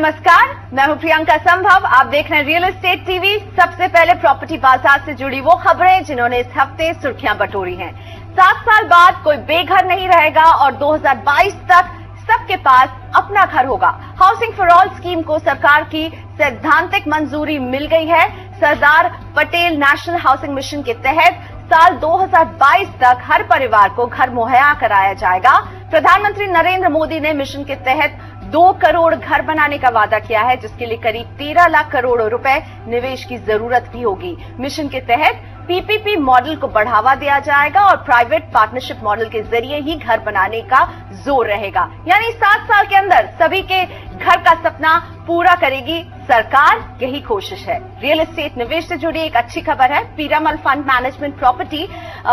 नमस्कार, मैं हूं प्रियंका संभव। आप देख रहे हैं रियल एस्टेट टीवी। सबसे पहले प्रॉपर्टी बाजार से जुड़ी वो खबरें जिन्होंने इस हफ्ते सुर्खियां बटोरी हैं। 7 साल बाद कोई बेघर नहीं रहेगा और 2022 तक सबके पास अपना घर होगा। हाउसिंग फॉर ऑल स्कीम को सरकार की सैद्धांतिक मंजूरी मिल गई है। Sardar Patel national housing mission के तहत साल 2022 तक हर परिवार को घर मुहैया कराया जाएगा। प्रधानमंत्री नरेंद्र मोदी ने मिशन के तहत 2 करोड़ घर बनाने का वादा किया है, जिसके लिए करीब 13 लाख करोड़ रुपए निवेश की जरूरत भी होगी। मिशन के तहत पीपीपी मॉडल को बढ़ावा दिया जाएगा और प्राइवेट पार्टनरशिप मॉडल के जरिए ही घर बनाने का जोर रहेगा। यानी 7 साल के अंदर सभी के घर का सपना पूरा करेगी सरकार, यही कोशिश है। रियल एस्टेट निवेश से जुड़ी एक अच्छी खबर है। Piramal fund management property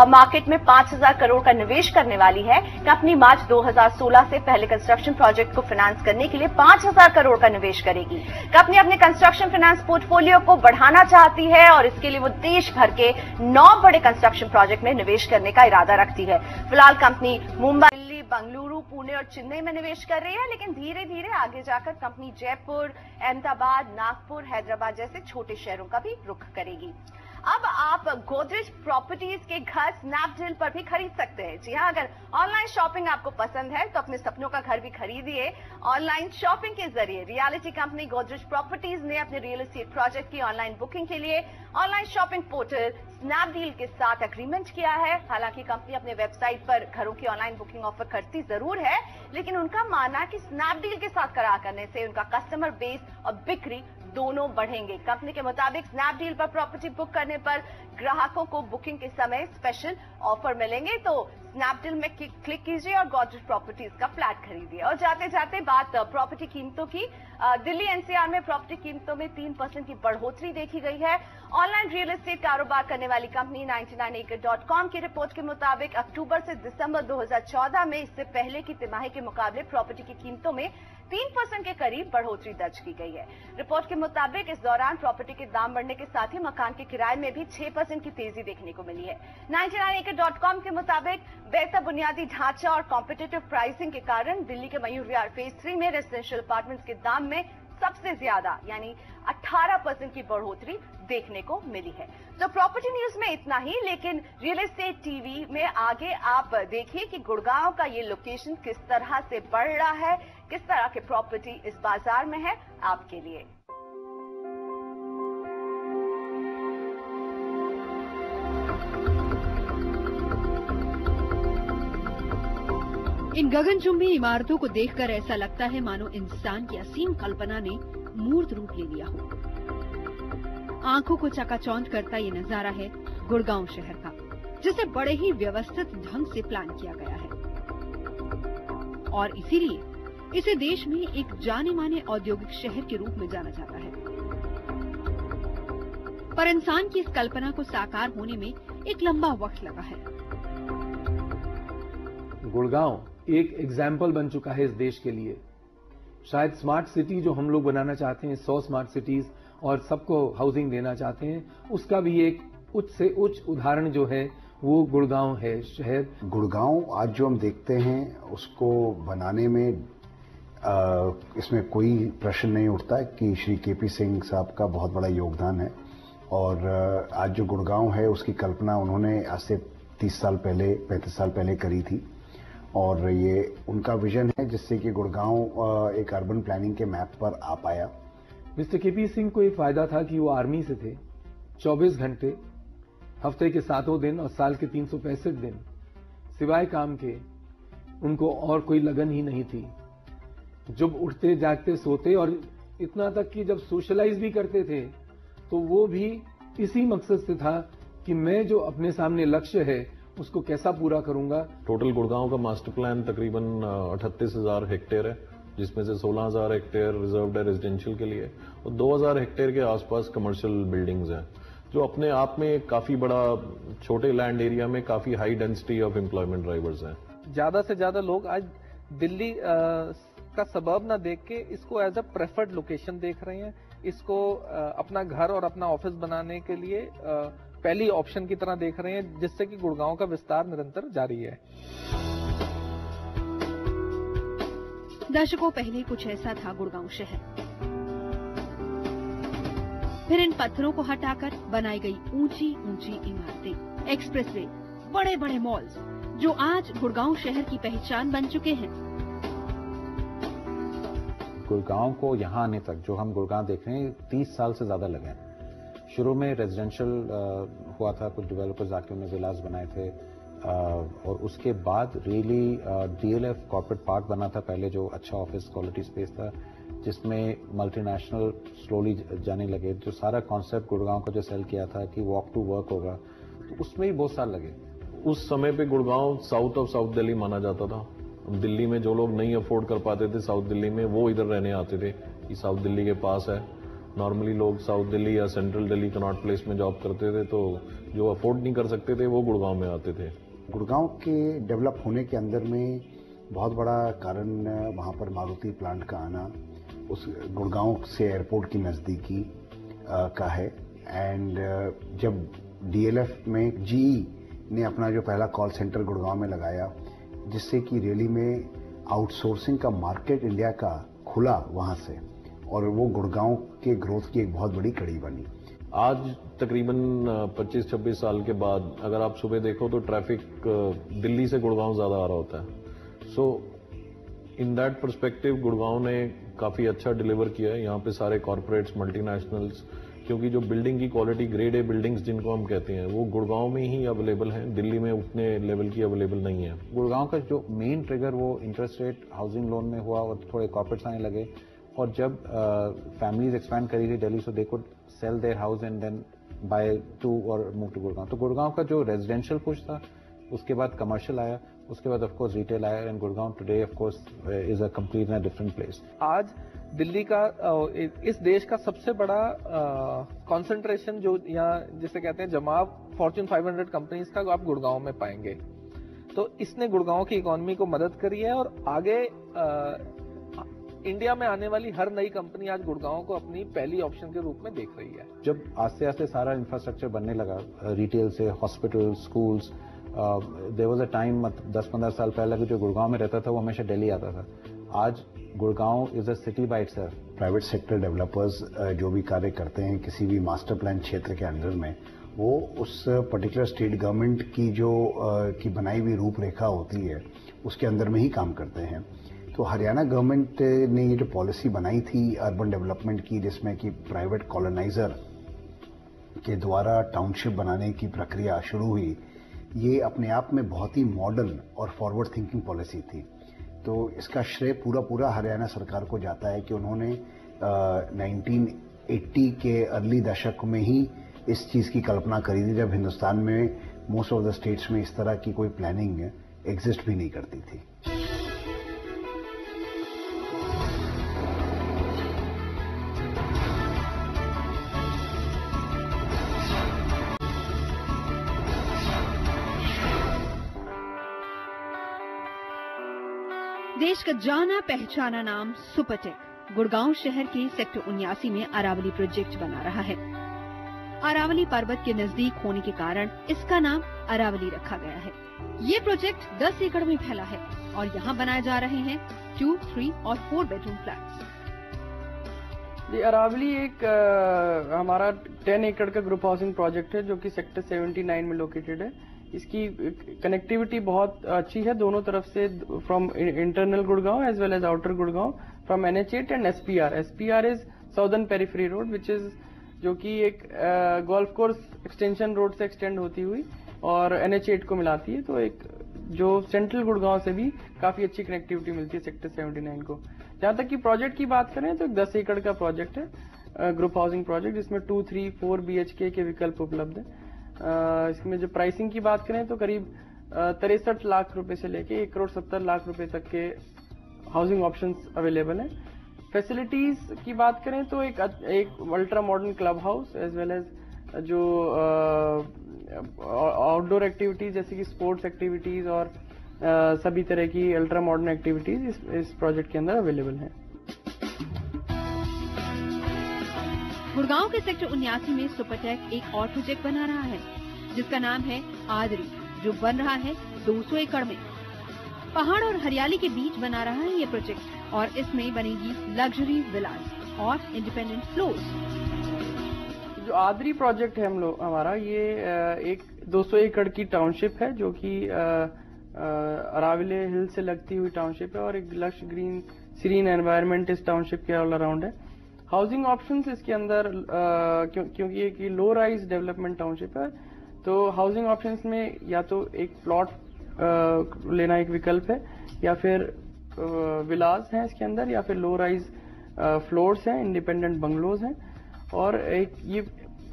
market में 5,000 करोड़ का निवेश करने वाली है। कंपनी मार्च 2016 से पहले कंस्ट्रक्शन प्रोजेक्ट को फाइनेंस करने के लिए 5,000 करोड़ का निवेश करेगी। कंपनी अपने कंस्ट्रक्शन फाइनेंस पोर्टफोलियो को बढ़ाना चाहती है और इसके लिए वो देश भर के 9 बड़े कंस्ट्रक्शन प्रोजेक्ट में निवेश करने का इरादा रखती है। फिलहाल कंपनी मुंबई, दिल्ली, बेंगलुरु, पुणे और चेन्नई में निवेश कर रही है, लेकिन धीरे धीरे आगे जाकर कंपनी जयपुर, अहमदाबाद, नागपुर, हैदराबाद जैसे छोटे शहरों का भी रुख करेगी। अब आप गोदरेज प्रॉपर्टीज के घर स्नैपडील पर भी खरीद सकते हैं। जी हां, अगर ऑनलाइन शॉपिंग आपको पसंद है तो अपने सपनों का घर भी खरीदिए ऑनलाइन शॉपिंग के जरिए। रियलिटी कंपनी गोदरेज प्रॉपर्टीज ने अपने रियल एस्टेट प्रोजेक्ट की ऑनलाइन बुकिंग के लिए ऑनलाइन शॉपिंग पोर्टल स्नैपडील के साथ एग्रीमेंट किया है। हालांकि कंपनी अपने वेबसाइट पर घरों की ऑनलाइन बुकिंग ऑफर करती जरूर है, लेकिन उनका मानना है कि स्नैपडील के साथ करार करने से उनका कस्टमर बेस और बिक्री दोनों बढ़ेंगे। कंपनी के मुताबिक स्नैपडील पर प्रॉपर्टी बुक करने पर ग्राहकों को बुकिंग के समय स्पेशल ऑफर मिलेंगे। तो स्नैपडील में क्लिक कीजिए और गोदरेज प्रॉपर्टीज का फ्लैट खरीदिए। और जाते जाते बात प्रॉपर्टी कीमतों की। दिल्ली एनसीआर में प्रॉपर्टी कीमतों में 3% की बढ़ोतरी देखी गई है। ऑनलाइन रियल एस्टेट कारोबार करने वाली कंपनी 99acre.com की रिपोर्ट के मुताबिक अक्टूबर से दिसंबर 2014 में इससे पहले की तिमाही के मुकाबले प्रॉपर्टी की कीमतों में 3% के करीब बढ़ोतरी दर्ज की गई है। रिपोर्ट के मुताबिक इस दौरान प्रॉपर्टी के दाम बढ़ने के साथ ही मकान के किराए में भी 6% की तेजी देखने को मिली है। 99acre.com के मुताबिक बेहतर बुनियादी ढांचा और कॉम्पिटिटिव प्राइसिंग के कारण दिल्ली के मयूर विहार फेज 3 में रेजिडेंशियल अपार्टमेंट्स के दाम में सबसे ज्यादा यानी 18% की बढ़ोतरी देखने को मिली है। तो प्रॉपर्टी न्यूज में इतना ही, लेकिन रियल एस्टेट टीवी में आगे आप देखिए कि गुड़गांव का ये लोकेशन किस तरह से बढ़ रहा है, किस तरह के प्रॉपर्टी इस बाजार में है आपके लिए। इन गगनचुंबी इमारतों को देखकर ऐसा लगता है मानो इंसान की असीम कल्पना ने मूर्त रूप ले लिया हो। आंखों को चकाचौंध करता ये नजारा है गुड़गांव शहर का, जिसे बड़े ही व्यवस्थित ढंग से प्लान किया गया है और इसीलिए इसे देश में एक जाने माने औद्योगिक शहर के रूप में जाना जाता है। पर इंसान की इस कल्पना को साकार होने में एक लंबा वक्त लगा है। गुड़गांव एक एग्जाम्पल बन चुका है इस देश के लिए। शायद स्मार्ट सिटी जो हम लोग बनाना चाहते हैं, 100 स्मार्ट सिटीज और सबको हाउसिंग देना चाहते हैं, उसका भी एक उच्च से उच्च उदाहरण जो है वो गुड़गांव है शहर। गुड़गांव आज जो हम देखते हैं उसको बनाने में इसमें कोई प्रश्न नहीं उठता है कि श्री केपी सिंह साहब का बहुत बड़ा योगदान है। और आज जो गुड़गांव है उसकी कल्पना उन्होंने आज से 30 साल पहले, 35 साल पहले करी थी और ये उनका विजन है जिससे कि गुड़गांव एक अर्बन प्लानिंग के मैप पर आ पाया। मिस्टर केपी सिंह को एक फायदा था कि वो आर्मी से थे। 24 घंटे हफ्ते के 7 दिन और साल के 365 दिन सिवाय काम के उनको और कोई लगन ही नहीं थी। जब उठते जागते सोते, और इतना तक कि जब सोशलाइज भी करते थे तो वो भी इसी मकसद से था कि मैं जो अपने सामने लक्ष्य है उसको कैसा पूरा करूंगा। टोटल गुड़गांव का मास्टर प्लान तकरीबन 38,000 हेक्टेयर है, जिसमें से 16,000 हेक्टेयर रिजर्व्ड है रेजिडेंशियल के लिए और 2,000 हेक्टेयर के आसपास कमर्शियल बिल्डिंग्स हैं, जो अपने आप में काफी बड़ा, छोटे लैंड एरिया में काफी high density of employment drivers हैं। ज्यादा से ज्यादा लोग आज दिल्ली का सबब ना देख के इसको एज अ प्रेफर्ड लोकेशन देख रहे हैं। इसको अपना घर और अपना ऑफिस बनाने के लिए पहली ऑप्शन की तरह देख रहे हैं, जिससे कि गुड़गांव का विस्तार निरंतर जारी है। दशकों पहले कुछ ऐसा था गुड़गांव शहर। फिर इन पत्थरों को हटाकर बनाई गई ऊंची ऊंची इमारतें, एक्सप्रेसवे, बड़े बड़े मॉल्स, जो आज गुड़गांव शहर की पहचान बन चुके हैं। गुड़गांव को यहाँ आने तक जो हम गुड़गांव देख रहे हैं 30 साल से ज्यादा लगे हैं। शुरू में रेजिडेंशियल हुआ था, कुछ डेवलपर्स आके उन्हें विलास बनाए थे, और उसके बाद रियली डीएलएफ कॉर्पोरेट पार्क बना था पहले, जो अच्छा ऑफिस क्वालिटी स्पेस था, जिसमें मल्टीनेशनल स्लोली जाने लगे। जो सारा कॉन्सेप्ट गुड़गांव का जो सेल किया था कि वॉक टू वर्क होगा, तो उसमें ही बहुत साल लगे। उस समय पे Gurgaon south of south Delhi माना जाता था। दिल्ली में जो लोग नहीं अफोर्ड कर पाते थे साउथ दिल्ली में, वो इधर रहने आते थे कि साउथ दिल्ली के पास है। नॉर्मली लोग साउथ दिल्ली या सेंट्रल दिल्ली कनॉट प्लेस में जॉब करते थे, तो जो अफोर्ड नहीं कर सकते थे वो गुड़गांव में आते थे। गुड़गांव के डेवलप होने के अंदर में बहुत बड़ा कारण वहाँ पर मारुति प्लांट का आना, उस गुड़गांव से एयरपोर्ट की नज़दीकी का है। एंड जब डीएलएफ में जीई ने अपना जो पहला कॉल सेंटर गुड़गांव में लगाया, जिससे कि रियली में आउटसोर्सिंग का मार्केट इंडिया का खुला वहाँ से, और वो गुड़गांव के ग्रोथ की एक बहुत बड़ी कड़ी बनी। आज तकरीबन 25-26 साल के बाद अगर आप सुबह देखो तो ट्रैफिक दिल्ली से गुड़गांव ज्यादा आ रहा होता है। सो इन दैट पर्सपेक्टिव गुड़गांव ने काफी अच्छा डिलीवर किया है। यहाँ पे सारे कॉर्पोरेट्स, मल्टीनेशनल्स, क्योंकि जो बिल्डिंग की क्वालिटी, ग्रेड ए बिल्डिंग्स जिनको हम कहते हैं, वो गुड़गांव में ही अवेलेबल हैं, दिल्ली में उतने लेवल की अवेलेबल नहीं है। गुड़गांव का जो मेन ट्रिगर वो इंटरेस्ट रेट हाउसिंग लोन में हुआ और थोड़े कॉर्पोरेट्स आने लगे, और जब फैमिलीज एक्सपैंड करी थी Delhi, so they could sell their house and then buy two or move to Gurgaon. तो गुड़गांव का जो रेजिडेंशियल पुश था, उसके बाद कमर्शियल आया, उसके बाद ऑफ कोर्स रिटेल आया, and Gurgaon today of course is a complete and different place. आज दिल्ली का इस देश का सबसे बड़ा कंसंट्रेशन जो यहाँ जिसे कहते हैं जमाव फॉर्च्यून 500 कंपनीज का आप गुड़गांव में पाएंगे। तो इसने गुड़गांव की इकोनॉमी को मदद करी है, और आगे इंडिया में आने वाली हर नई कंपनी आज गुड़गांव को अपनी पहली ऑप्शन के रूप में देख रही है। जब आस्ते आस्ते सारा इंफ्रास्ट्रक्चर बनने लगा, रिटेल से hospital, schools, there was a time 10-15 साल पहले कि जो गुड़गांव में रहता था वो हमेशा दिल्ली आता था। आज Gurgaon is a city by itself. Private sector developers जो भी कार्य करते हैं किसी भी मास्टर प्लान क्षेत्र के अंडर में, वो उस पर्टिकुलर स्टेट गवर्नमेंट की जो की बनाई हुई रूपरेखा होती है उसके अंदर में ही काम करते हैं। तो हरियाणा गवर्नमेंट ने ये जो पॉलिसी बनाई थी अर्बन डेवलपमेंट की, जिसमें कि प्राइवेट कॉलोनाइजर के द्वारा टाउनशिप बनाने की प्रक्रिया शुरू हुई, ये अपने आप में बहुत ही मॉडर्न और फॉरवर्ड थिंकिंग पॉलिसी थी। तो इसका श्रेय पूरा हरियाणा सरकार को जाता है कि उन्होंने 1980 के अर्ली दशक में ही इस चीज़ की कल्पना करी थी, जब हिंदुस्तान में मोस्ट ऑफ द स्टेट्स में इस तरह की कोई प्लानिंग एग्जिस्ट भी नहीं करती थी। देश का जाना पहचाना नाम सुपरटेक गुड़गांव शहर के सेक्टर 79 में अरावली प्रोजेक्ट बना रहा है। अरावली पर्वत के नजदीक होने के कारण इसका नाम अरावली रखा गया है। ये प्रोजेक्ट 10 एकड़ में फैला है और यहाँ बनाए जा रहे हैं 2, 3 और 4 बेडरूम फ्लैट्स। ये अरावली एक हमारा 10 एकड़ का ग्रुप हाउसिंग प्रोजेक्ट है, जो कि सेक्टर 79 में लोकेटेड है। इसकी कनेक्टिविटी बहुत अच्छी है दोनों तरफ से, from internal Gurgaon as well as outer Gurgaon, from NH8 and SPR। SPR is southern periphery road, which is जो कि एक गोल्फ कोर्स एक्सटेंशन रोड से एक्सटेंड होती हुई और NH8 को मिलाती है। तो एक जो सेंट्रल गुड़गांव से भी काफी अच्छी कनेक्टिविटी मिलती है सेक्टर 79 को। जहां तक कि प्रोजेक्ट की बात करें तो एक 10 एकड़ का प्रोजेक्ट है, ग्रुप हाउसिंग प्रोजेक्ट, जिसमें 2, 3, 4 BHK के विकल्प उपलब्ध है। इसमें जो प्राइसिंग की बात करें तो करीब 63 लाख रुपए से लेके 1,70,00,000 रुपए तक के हाउसिंग ऑप्शंस अवेलेबल हैं। फैसिलिटीज की बात करें तो एक ultra modern club house as well as जो आउटडोर एक्टिविटीज जैसे कि स्पोर्ट्स एक्टिविटीज और सभी तरह की अल्ट्रा मॉडर्न एक्टिविटीज इस प्रोजेक्ट के अंदर अवेलेबल हैं। गुड़गांव के सेक्टर 79 में सुपरटेक एक और प्रोजेक्ट बना रहा है, जिसका नाम है आदरी, जो बन रहा है 200 एकड़ में। पहाड़ और हरियाली के बीच बना रहा है ये प्रोजेक्ट और इसमें बनेगी लग्जरी विलास और इंडिपेंडेंट फ्लोर्स। आदरी प्रोजेक्ट है हमारा, ये एक 200 एकड़ की टाउनशिप है जो कि अरावली हिल से लगती हुई टाउनशिप है और एक लश ग्रीन सीरीन एनवायरनमेंट इस टाउनशिप के ऑल अराउंड है। हाउसिंग ऑप्शंस इसके अंदर क्योंकि ये लो राइज डेवलपमेंट टाउनशिप है, तो हाउसिंग ऑप्शंस में या तो एक प्लॉट लेना एक विकल्प है, या फिर विलास हैं इसके अंदर, या फिर लो राइज फ्लोर्स हैं, इंडिपेंडेंट बंगलोज हैं। और ये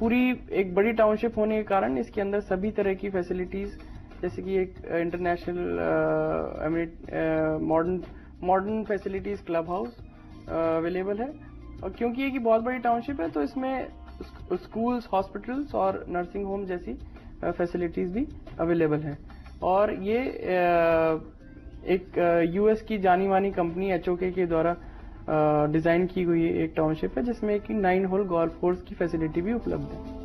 पूरी एक बड़ी टाउनशिप होने के कारण इसके अंदर सभी तरह की फैसिलिटीज, जैसे कि एक international modern facilities club house available है। और क्योंकि ये की बहुत बड़ी टाउनशिप है तो इसमें स्कूल्स, हॉस्पिटल्स और नर्सिंग होम जैसी फैसिलिटीज भी अवेलेबल है। और ये एक यूएस की जानी मानी कंपनी HOK के द्वारा डिजाइन की हुई एक टाउनशिप है, जिसमें एक 9 होल गोल्फ कोर्स की फैसिलिटी भी उपलब्ध है।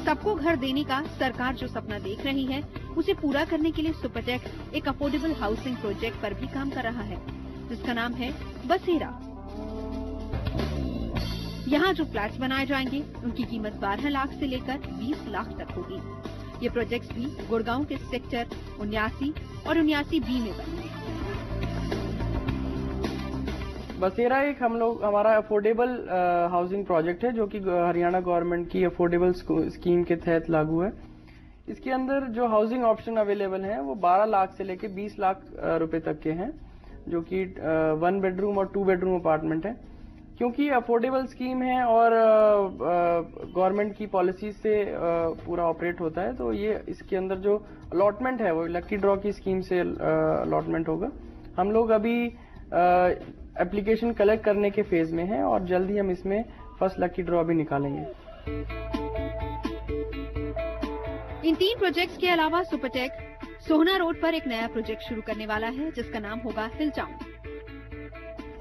सबको घर देने का सरकार जो सपना देख रही है, उसे पूरा करने के लिए सुपरटेक एक अफोर्डेबल हाउसिंग प्रोजेक्ट पर भी काम कर रहा है, जिसका नाम है बसेरा। यहाँ जो फ्लैट्स बनाए जाएंगे उनकी कीमत 12 लाख से लेकर 20 लाख तक होगी। ये प्रोजेक्ट्स भी गुड़गांव के सेक्टर 79 और 79B में बनेंगे। बसेरा एक हमारा अफोर्डेबल हाउसिंग प्रोजेक्ट है जो कि हरियाणा गवर्नमेंट की अफोर्डेबल स्कीम के तहत लागू है। इसके अंदर जो हाउसिंग ऑप्शन अवेलेबल हैं वो 12 लाख से लेकर 20 लाख रुपए तक के हैं, जो कि 1 बेडरूम और 2 बेडरूम अपार्टमेंट है। क्योंकि अफोर्डेबल स्कीम है और गवर्नमेंट की पॉलिसी से पूरा ऑपरेट होता है, तो ये इसके अंदर जो अलॉटमेंट है वो लकी ड्रॉ की स्कीम से अलॉटमेंट होगा। हम लोग अभी एप्लीकेशन कलेक्ट करने के फेज में हैं और जल्द ही हम इसमें फर्स्ट लकी ड्रॉ भी निकालेंगे। इन 3 प्रोजेक्ट्स के अलावा सुपरटेक सोहना रोड पर एक नया प्रोजेक्ट शुरू करने वाला है, जिसका नाम होगा हिल टाउन।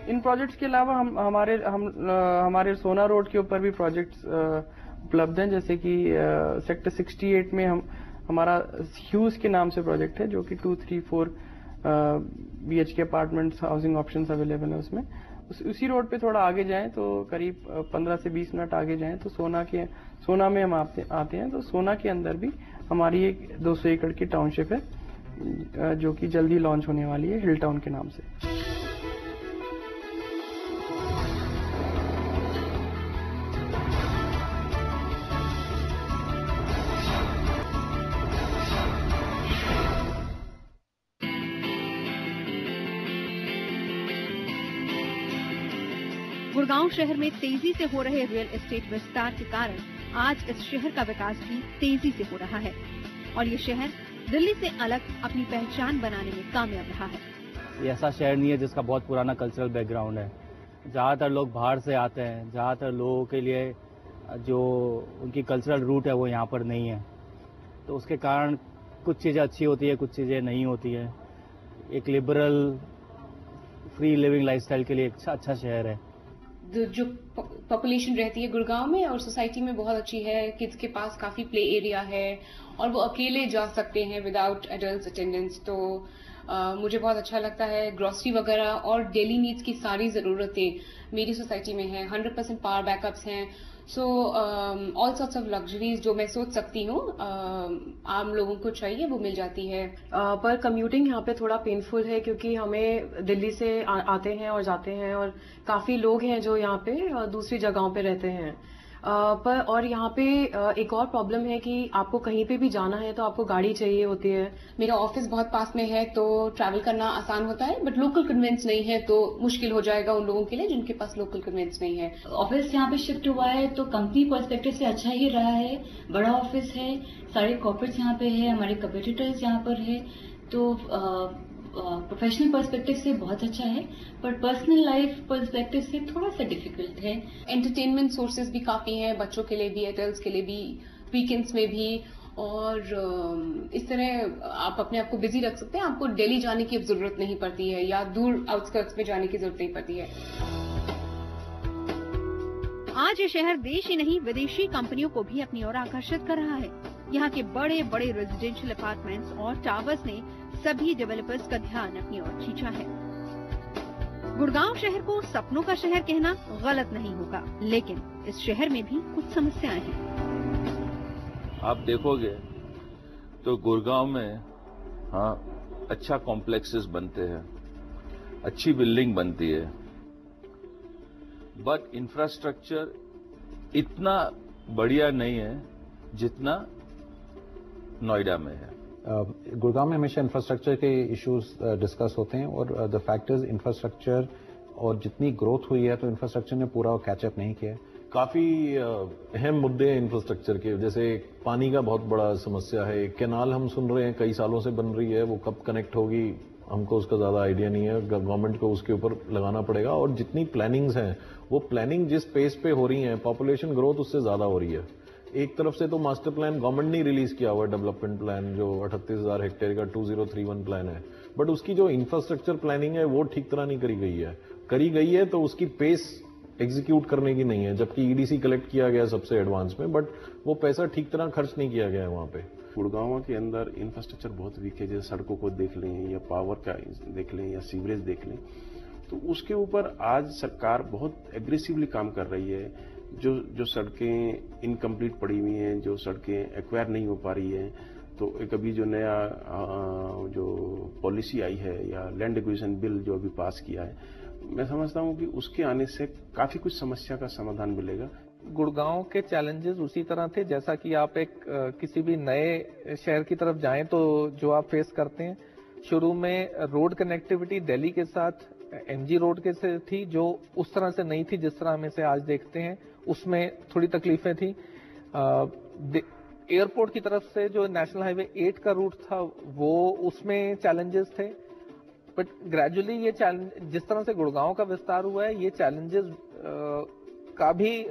इन प्रोजेक्ट्स के अलावा हमारे सोहना रोड के ऊपर भी प्रोजेक्ट्स उपलब्ध हैं, जैसे कि सेक्टर 68 में हमारा ह्यूज के नाम से प्रोजेक्ट है, जो कि 2-3-4 BHK apartments housing options available है उसमें। उसी रोड पे थोड़ा आगे जाएं तो करीब 15 से 20 मिनट आगे जाएं तो सोना में हम आते हैं। तो सोना के अंदर भी हमारी एक 200 एकड़ की टाउनशिप है जो कि जल्दी लॉन्च होने वाली है हिल टाउन के नाम से। गुड़गांव शहर में तेजी से हो रहे रियल एस्टेट विस्तार के कारण आज इस शहर का विकास भी तेजी से हो रहा है और ये शहर दिल्ली से अलग अपनी पहचान बनाने में कामयाब रहा है। ये ऐसा शहर नहीं है जिसका बहुत पुराना कल्चरल बैकग्राउंड है। ज़्यादातर लोग बाहर से आते हैं, ज़्यादातर लोगों के लिए जो उनकी कल्चरल रूट है वो यहाँ पर नहीं है, तो उसके कारण कुछ चीज़ें अच्छी होती है, कुछ चीज़ें नहीं होती है। एक लिबरल फ्री लिविंग लाइफस्टाइल के लिए अच्छा शहर है। जो पॉपुलेशन रहती है गुड़गांव में और सोसाइटी में बहुत अच्छी है। किड्स के पास काफी प्ले एरिया है और वो अकेले जा सकते हैं विदाउट एडल्ट अटेंडेंस। तो मुझे बहुत अच्छा लगता है। ग्रोसरी वगैरह और डेली नीड्स की सारी जरूरतें मेरी सोसाइटी में है। 100% पावर बैकअप्स हैं। So all sorts of luxuries जो मैं सोच सकती हूँ आम लोगों को चाहिए वो मिल जाती है। पर कम्यूटिंग यहाँ पे थोड़ा पेनफुल है क्योंकि हमें दिल्ली से आते हैं और जाते हैं और काफी लोग हैं जो यहाँ पे दूसरी जगहों पे रहते हैं। पर और यहाँ पे एक और प्रॉब्लम है कि आपको कहीं पे भी जाना है तो आपको गाड़ी चाहिए होती है। मेरा ऑफिस बहुत पास में है तो ट्रैवल करना आसान होता है, बट लोकल कन्वेंस नहीं है तो मुश्किल हो जाएगा उन लोगों के लिए जिनके पास लोकल कन्वेंस नहीं है। ऑफिस यहाँ पे शिफ्ट हुआ है तो कंपनी पर्सपेक्टिव से अच्छा ही रहा है। बड़ा ऑफिस है, सारे कॉर्पोरेट्स यहाँ पे है, हमारे कंपटीटर्स यहाँ पर है, तो प्रोफेशनल पर्सपेक्टिव से बहुत अच्छा है, पर पर्सनल लाइफ पर्सपेक्टिव से थोड़ा सा डिफिकल्ट है। एंटरटेनमेंट सोर्सेज भी काफी हैं, बच्चों के लिए भी, एडल्ट्स के लिए भी, वीकेंड्स में भी, और इस तरह आप अपने आप को बिजी रख सकते हैं। आपको दिल्ली जाने की जरूरत नहीं पड़ती है या दूर आउटस्कर्ट्स में जाने की जरूरत नहीं पड़ती है। आज ये शहर देश ही नहीं विदेशी कंपनियों को भी अपनी ओर आकर्षित कर रहा है। यहाँ के बड़े बड़े रेजिडेंशियल अपार्टमेंट्स और टावर्स ने सभी डेवलपर्स का ध्यान अपनी ओर खींचा है। गुड़गांव शहर को सपनों का शहर कहना गलत नहीं होगा, लेकिन इस शहर में भी कुछ समस्याएं हैं। आप देखोगे तो गुड़गांव में अच्छा कॉम्प्लेक्सेस बनते हैं, अच्छी बिल्डिंग बनती है, बट इंफ्रास्ट्रक्चर इतना बढ़िया नहीं है जितना नोएडा में है। गुड़गांव में हमेशा इंफ्रास्ट्रक्चर के इश्यूज डिस्कस होते हैं और द फैक्ट इज इंफ्रास्ट्रक्चर और जितनी ग्रोथ हुई है तो इंफ्रास्ट्रक्चर ने पूरा कैचअप नहीं किया। काफी अहम मुद्दे हैं इंफ्रास्ट्रक्चर के, जैसे पानी का बहुत बड़ा समस्या है। कैनाल हम सुन रहे हैं कई सालों से बन रही है, वो कब कनेक्ट होगी हमको उसका ज्यादा आइडिया नहीं है। गवर्नमेंट को उसके ऊपर लगाना पड़ेगा। और जितनी प्लानिंग्स हैं वो प्लानिंग जिस पेस पे हो रही है, पॉपुलेशन ग्रोथ उससे ज्यादा हो रही है। एक तरफ से तो मास्टर प्लान गवर्नमेंट ने रिलीज किया हुआ है, डेवलपमेंट प्लान जो 38,000 हेक्टेयर का 2031 प्लान है, बट उसकी जो इंफ्रास्ट्रक्चर प्लानिंग है वो ठीक तरह नहीं करी गई है। करी गई है तो उसकी पेस एग्जीक्यूट करने की नहीं है, जबकि ईडीसी कलेक्ट किया गया सबसे एडवांस में, बट वो पैसा ठीक तरह खर्च नहीं किया गया है वहां पे। गुड़गांव के अंदर इंफ्रास्ट्रक्चर बहुत वीक है, जैसे सड़कों को देख लें या पावर का देख लें या सीवरेज देख लें, तो उसके ऊपर आज सरकार बहुत एग्रेसिवली काम कर रही है। जो सड़कें इनकम्प्लीट पड़ी हुई हैं, जो सड़कें एक्वायर नहीं हो पा रही हैं, तो एक अभी जो नया जो पॉलिसी आई है या लैंड एक्विजिशन बिल जो अभी पास किया है, मैं समझता हूं कि उसके आने से काफी कुछ समस्या का समाधान मिलेगा। गुड़गांव के चैलेंजेस उसी तरह थे जैसा कि आप एक किसी भी नए शहर की तरफ जाएं तो जो आप फेस करते हैं। शुरू में रोड कनेक्टिविटी दिल्ली के साथ एमजी रोड के से थी, जो उस तरह से नहीं थी जिस तरह हम इसे आज देखते हैं, उसमें थोड़ी तकलीफें थी। एयरपोर्ट की तरफ से जो नेशनल हाईवे 8 का रूट था वो उसमें चैलेंजेस थे, बट ग्रेजुअली ये चैलेंज जिस तरह से गुड़गांव का विस्तार हुआ है, ये चैलेंजेस का भी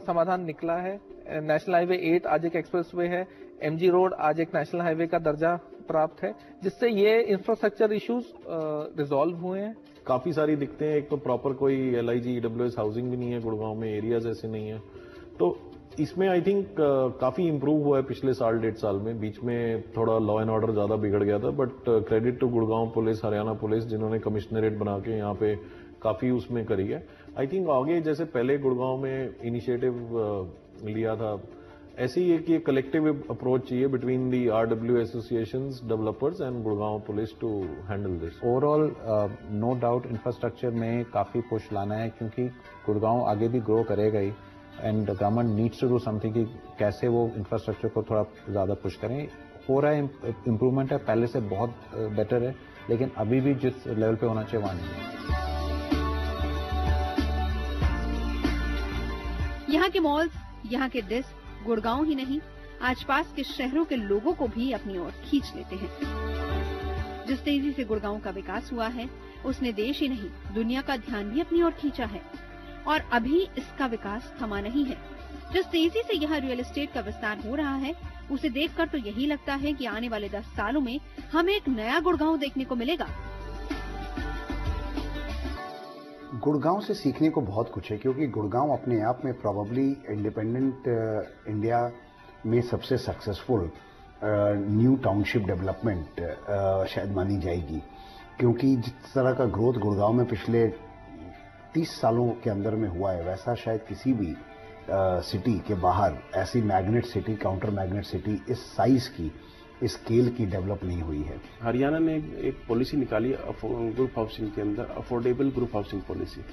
समाधान निकला है। नेशनल हाईवे 8 आज एक एक्सप्रेसवे है, एमजी रोड आज एक नेशनल हाईवे का दर्जा प्राप्त है, जिससे ये इंफ्रास्ट्रक्चर इश्यूज रिजॉल्व हुए हैं। काफी सारी दिक्कतें हैं, एक तो प्रॉपर कोई LIG EWS हाउसिंग भी नहीं है गुड़गांव में, एरियाज ऐसे नहीं है, तो इसमें आई थिंक काफी इंप्रूव हुआ है पिछले साल 1.5 साल में। बीच में थोड़ा लॉ एंड ऑर्डर ज्यादा बिगड़ गया था, but credit to Gurgaon police, Haryana police, जिन्होंने कमिश्नरेट बना के यहाँ पे काफी उसमें करी है। आई थिंक आगे जैसे पहले गुड़गांव में इनिशिएटिव लिया था, ऐसे ही एक ये कलेक्टिव अप्रोच चाहिए between the RW associations, developers and Gurgaon police to handle this. Overall no doubt infrastructure में काफी पुश लाना है, क्योंकि गुड़गांव आगे भी ग्रो करेगा ही, and government needs to do something कि कैसे वो इंफ्रास्ट्रक्चर को थोड़ा ज्यादा पुश करें। हो रहा है, इम्प्रूवमेंट है, पहले से बहुत बेटर है, लेकिन अभी भी जिस लेवल पे होना चाहिए वहां नहीं है। यहाँ के मॉल्स, यहाँ के डिस्क गुड़गांव ही नहीं, आसपास के शहरों के लोगों को भी अपनी ओर खींच लेते हैं। जिस तेजी से गुड़गांव का विकास हुआ है, उसने देश ही नहीं दुनिया का ध्यान भी अपनी ओर खींचा है, और अभी इसका विकास थमा नहीं है। जिस तेजी से यहाँ रियल एस्टेट का विस्तार हो रहा है, उसे देखकर तो यही लगता है कि आने वाले 10 सालों में हमें एक नया गुड़गांव देखने को मिलेगा। गुड़गांव से सीखने को बहुत कुछ है, क्योंकि गुड़गांव अपने आप में प्रोबेबली इंडिपेंडेंट इंडिया में सबसे सक्सेसफुल न्यू टाउनशिप डेवलपमेंट शायद मानी जाएगी, क्योंकि जिस तरह का ग्रोथ गुड़गांव में पिछले 30 सालों के अंदर में हुआ है, वैसा शायद किसी भी सिटी के बाहर ऐसी magnet city, counter magnet city इस साइज की, इस स्केल की डेवलप नहीं हुई है। हरियाणा ने एक पॉलिसी निकाली ग्रुप हाउसिंग के अंदर, अफोर्डेबल ग्रुप हाउसिंग पॉलिसी।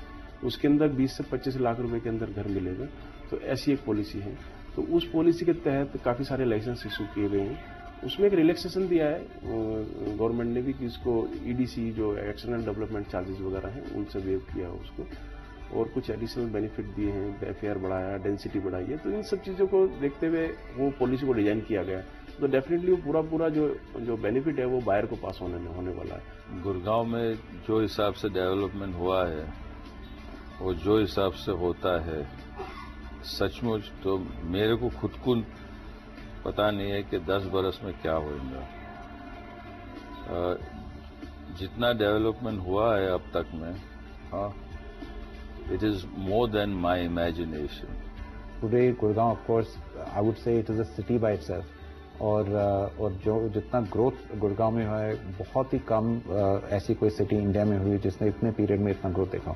उसके अंदर 20 से 25 लाख रुपए के अंदर घर मिलेगा, तो ऐसी एक पॉलिसी है। तो उस पॉलिसी के तहत काफी सारे लाइसेंस इशू किए गए हैं। उसमें एक रिलैक्सेशन दिया है गवर्नमेंट ने भी कि इसको EDC जो एक्सटर्नल डेवलपमेंट चार्जेस वगैरह हैं उनसे वेव किया है उसको, और कुछ एडिशनल बेनिफिट दिए हैं, FAR बढ़ाया, डेंसिटी बढ़ाई है। तो इन सब चीज़ों को देखते हुए वो पॉलिसी को डिजाइन किया गया। तो डेफिनेटली वो पूरा जो बेनिफिट है वो बायर को पास होने वाला है। गुड़गांव में जो हिसाब से डेवलपमेंट हुआ है, वो जो हिसाब से होता है, सचमुच तो मेरे को खुद को पता नहीं है कि 10 बरस में क्या होगा। जितना डेवलपमेंट हुआ है अब तक में, it is more than my imagination. Today, Gurgaon, of course, I would say it is a city by itself. और जो जितना ग्रोथ गुड़गांव में हुआ है, बहुत ही कम ऐसी कोई सिटी इंडिया में हुई जिसने इतने पीरियड में इतना ग्रोथ देखा।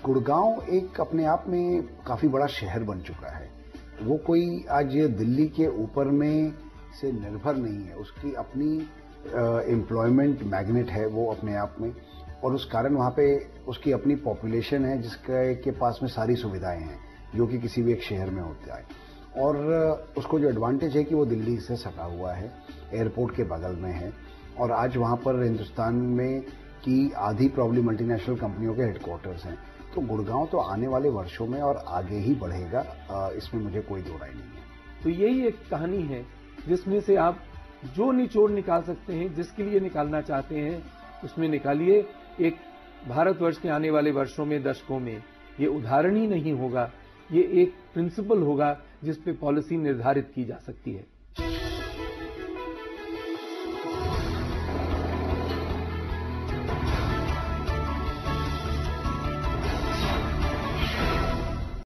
गुड़गांव एक अपने आप में काफी बड़ा शहर बन चुका है। वो कोई आज दिल्ली के ऊपर में से निर्भर नहीं है, उसकी अपनी एम्प्लॉयमेंट मैग्नेट है वो अपने आप में, और उस कारण वहाँ पे उसकी अपनी पॉपुलेशन है जिसके पास में सारी सुविधाएं हैं जो कि किसी भी एक शहर में होता है। और उसको जो एडवांटेज है कि वो दिल्ली से सटा हुआ है, एयरपोर्ट के बगल में है, और आज वहाँ पर हिंदुस्तान में की आधी प्रॉब्ली मल्टीनेशनल कंपनियों के हेडक्वार्टर्स हैं। तो गुड़गांव तो आने वाले वर्षों में और आगे ही बढ़ेगा, इसमें मुझे कोई दो राय नहीं है। तो यही एक कहानी है जिसमें से आप जो निचोड़ निकाल सकते हैं, जिसके लिए निकालना चाहते हैं उसमें निकालिए। एक भारतवर्ष के आने वाले वर्षों में, दशकों में ये उदाहरण ही नहीं होगा, ये एक प्रिंसिपल होगा जिस पे पॉलिसी निर्धारित की जा सकती है।